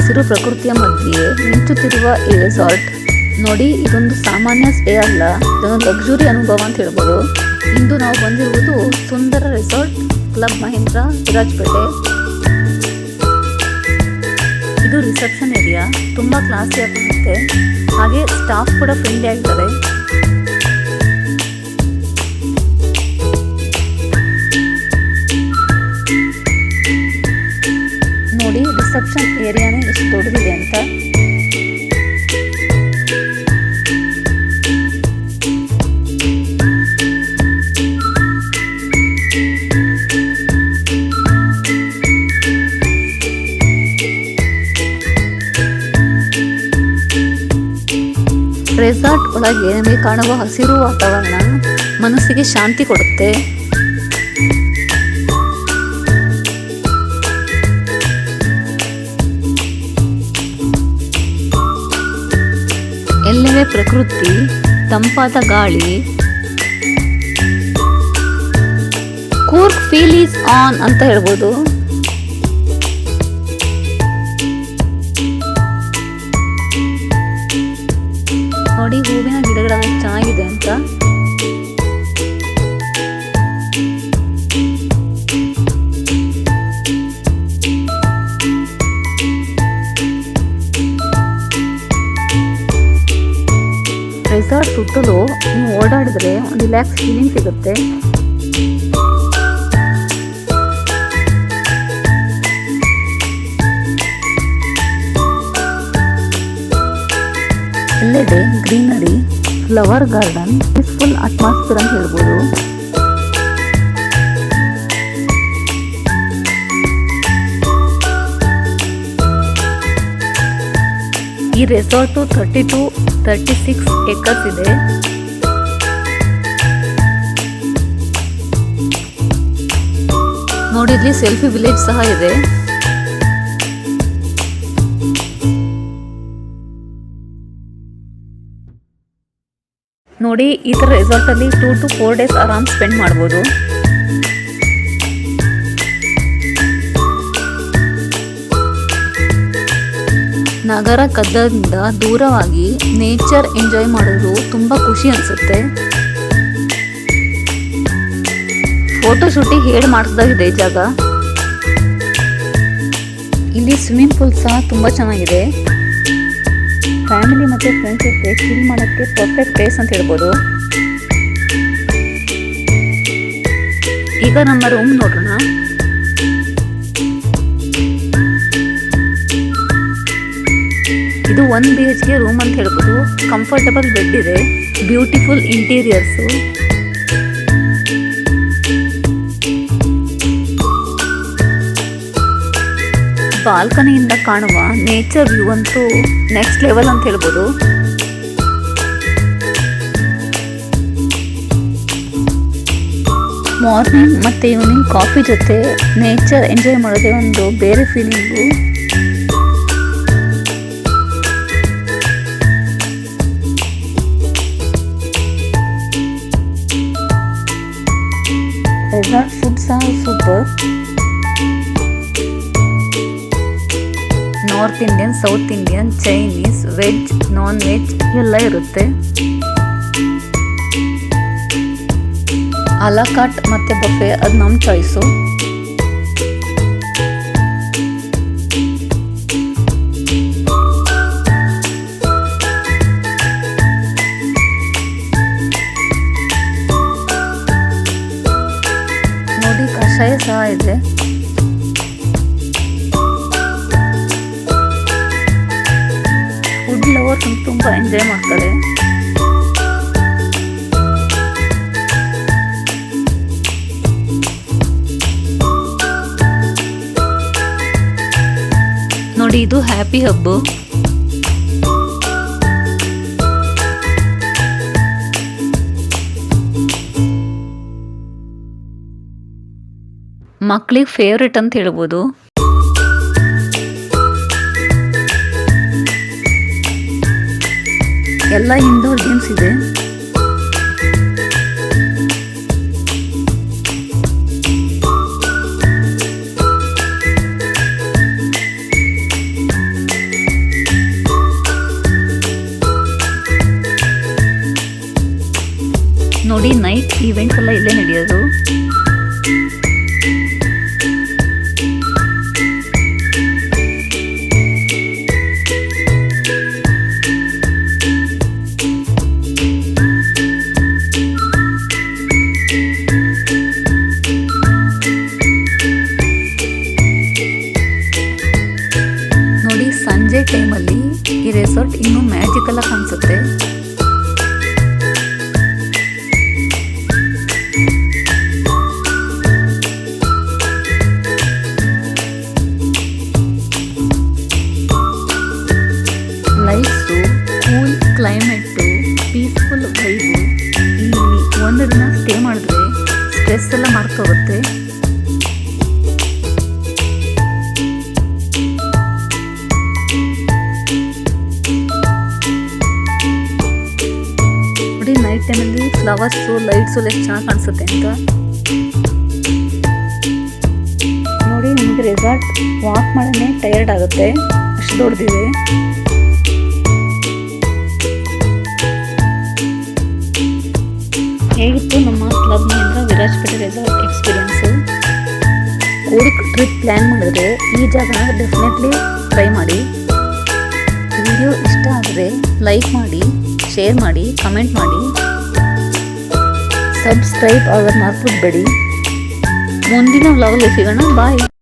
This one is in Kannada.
ಹಸಿರು ಪ್ರಕೃತಿಯ ಮಧ್ಯೆ ಮಿಂಚುತ್ತಿರುವ ಈ ರೆಸಾರ್ಟ್ ನೋಡಿ. ಇದೊಂದು ಸಾಮಾನ್ಯ ಸ್ಟೇ ಅಲ್ಲ, ಇದೊಂದು ಲಕ್ಸುರಿ ಅನುಭವ ಅಂತ ಹೇಳ್ಬೋದು. ಇಂದು ನಾವು ಬಂದಿರುವುದು ಸುಂದರ ರೆಸಾರ್ಟ್ ಕ್ಲಬ್ ಮಹೀಂದ್ರ ವಿರಾಜಪೇಟೆ. ಇದು ರಿಸೆಪ್ಷನ್ ಏರಿಯಾ, ತುಂಬಾ ಕ್ಲಾಸಿ ಆಗಿರುತ್ತೆ. ಹಾಗೆ ಸ್ಟಾಫ್ ಕೂಡ ಫ್ರೆಂಡ್ಲಿ ಆಗಿದ್ದಾರೆ. ನೋಡಿ ರಿಸೆಪ್ಷನ್ ಏರಿಯಾನೇ ಎಷ್ಟು ದೊಡ್ಡದಿದೆ ಅಂತ. ರೆಸಾರ್ಟ್ ಒಳಗೆ ನಮಗೆ ಕಾಣುವ ಹಸಿರು ವಾತಾವರಣ ಮನಸ್ಸಿಗೆ ಶಾಂತಿ ಕೊಡುತ್ತೆ. ಎಲ್ಲವೇ ಪ್ರಕೃತಿ, ತಂಪಾದ ಗಾಳಿ. ಕೂರ್ಗ್ ಫೀಲ್ ಈಸ್ ಆನ್ ಅಂತ ಹೇಳ್ಬೋದು. ನೋಡಿ ಹೂವಿನ ಗಿಡಗಳ ಚೆನ್ನಾಗಿದೆ ಅಂತ. ರೆಸಾರ್ಟ್ ಸುತ್ತಲೂ ನೀವು ಓಡಾಡಿದ್ರೆ ಒಂದು ರಿಲ್ಯಾಕ್ಸ್ ಫೀಲಿಂಗ್ ಸಿಗುತ್ತೆ. ಎಲ್ಲೆಡೆ greenery, flower garden, peaceful atmosphere ಅಂತ ಹೇಳ್ಬೋದು. ಈ ರೆಸಾರ್ಟು 36 ಏಕರ್ಸ್ ಇದೆ. ನೋಡಿ ಇಲ್ಲಿ ಸೆಲ್ಫಿ ವಿಲೇಜ್ ಸಹ ಇದೆ. ನೋಡಿ ಈ ತರ ರೆಸಾರ್ಟ್ ಅಲ್ಲಿ 2 to 4 days ಆರಾಮ್ ಸ್ಪೆಂಡ್ ಮಾಡ್ಬೋದು. ನಗರ ಕದ್ದದಿಂದ ದೂರವಾಗಿ ನೇಚರ್ ಎಂಜಾಯ್ ಮಾಡೋದು ತುಂಬಾ ಖುಷಿ ಅನ್ಸುತ್ತೆ. ಫೋಟೋ ಶೂಟಿಂಗ್ ಹೇಳಿ ಮಾಡಿಸಿದಾಗಿದೆ ಈ ಜಾಗ. ಇಲ್ಲಿ ಸ್ವಿಮ್ಮಿಂಗ್ ಪೂಲ್ ಸಹ ತುಂಬಾ ಚೆನ್ನಾಗಿದೆ. ಫ್ಯಾಮಿಲಿ ಮತ್ತೆ ಫ್ರೆಂಡ್ಸ್ ಜೊತೆ ಚಿಲ್ ಮಾಡೋಕ್ಕೆ ಪರ್ಫೆಕ್ಟ್ ಪ್ಲೇಸ್ ಅಂತ ಹೇಳ್ಬೋದು. ಈಗ ನಮ್ಮ ರೂಮ್ ನೋಡೋಣ. ಇದು 1 BHK ರೂಮ್ ಅಂತ ಹೇಳ್ಬೋದು. ಕಂಫರ್ಟಬಲ್ ಬೆಡ್ ಇದೆ, ಬ್ಯೂಟಿಫುಲ್ ಇಂಟೀರಿಯರ್ಸು. ಬಾಲ್ಕನಿಯಿಂದ ಕಾಣುವ ನೇಚರ್ ವ್ಯೂ ಅಂತೂ ನೆಕ್ಸ್ಟ್ ಲೆವೆಲ್ ಅಂತ ಹೇಳ್ಬೋದು. ಮಾರ್ನಿಂಗ್ ಮತ್ತು ಈವ್ನಿಂಗ್ ಕಾಫಿ ಜೊತೆ ನೇಚರ್ ಎಂಜಾಯ್ ಮಾಡೋದೇ ಒಂದು ಬೇರೆ ಫೀಲಿಂಗು. ರೆಸಾರ್ಟ್ ಫುಡ್ ಸಹ super. North Indian, south Indian, Chinese, veg, non veg ಎಲ್ಲ ಇರುತ್ತೆ. ಅಲಾ ಕಾರ್ಟ್ ಮತ್ತೆ ಬಫೆ ಅದು ನಮ್ಮ ಚಾಯ್ಸು. ನೋಡಿ ಕಷಾಯ ಸಹ ಇದೆ. ಫುಡ್ ಲವರ್ಸ್ ತುಂಬಾ ಎಂಜಾಯ್ ಮಾಡ್ತಾರೆ. ನೋಡಿ ಇದು ಹ್ಯಾಪಿ ಹಬ್. ಮಕ್ಕಳಿಗೆ ಫೇವ್ರೆಟ್ ಅಂತ ಹೇಳ್ಬೋದು. ಎಲ್ಲ ಇಂಡೋರ್ ಗೇಮ್ಸ್ ಇದೆ. ಈವೆಂಟ್ಸ್ ಎಲ್ಲ ಇಲ್ಲೇ ನಡೆಯೋದು. ನೋಡಿ, ಸಂಜೆ ಟೈಮಲ್ಲಿ ಈ ರೆಸಾರ್ಟ್ ಇನ್ನೂ ಮ್ಯಾಜಿಕಲ್ ಆಗಿ ಕಾಣಿಸುತ್ತೆ. Lights, cool climate, peaceful vibe. ಇಲ್ಲಿ ಒಂದು ದಿನ ಸ್ಟೇ ಮಾಡಿದ್ರೆ ಸ್ಟ್ರೆಸ್ ಎಲ್ಲ ಮರ್ತೋಗುತ್ತೆ. ನೋಡಿ, ನೈಟ್ ಟೈಮಲ್ಲಿ ಫ್ಲವರ್ಸು, ಲೈಟ್ಸು ಎಷ್ಟು ಚೆನ್ನಾಗಿ ಕಾಣಿಸುತ್ತೆ ಅಂತ. ನೋಡಿ, ನಿಮಗೆ ರೆಸಾರ್ಟ್ ವಾಕ್ ಮಾಡೇ ಟಯರ್ಡ್ ಆಗುತ್ತೆ, ಅಷ್ಟು ದೊಡ್ಡದಿದೆ. ಹೇಗಿತ್ತು ನಮ್ಮ club Mahindra Virajpet resort experience? ಕೂಡಿಗೆ ಟ್ರಿಪ್ ಪ್ಲ್ಯಾನ್ ಮಾಡಿದ್ರೆ ಈ ಜಾಗನ ಡೆಫಿನೆಟ್ಲಿ ಟ್ರೈ ಮಾಡಿ. ವಿಡಿಯೋ ಇಷ್ಟ ಆದರೆ ಲೈಕ್ ಮಾಡಿ, ಶೇರ್ ಮಾಡಿ, ಕಮೆಂಟ್ ಮಾಡಿ, ಸಬ್ಸ್ಕ್ರೈಬ್ ಆಗೋದು ಮರ್ತ್ಬಿಡ್ಬೇಡಿ. ಮುಂದಿನ ವ್ಲಾಗಲ್ಲಿ ಸಿಗೋಣ. ಬಾಯ್.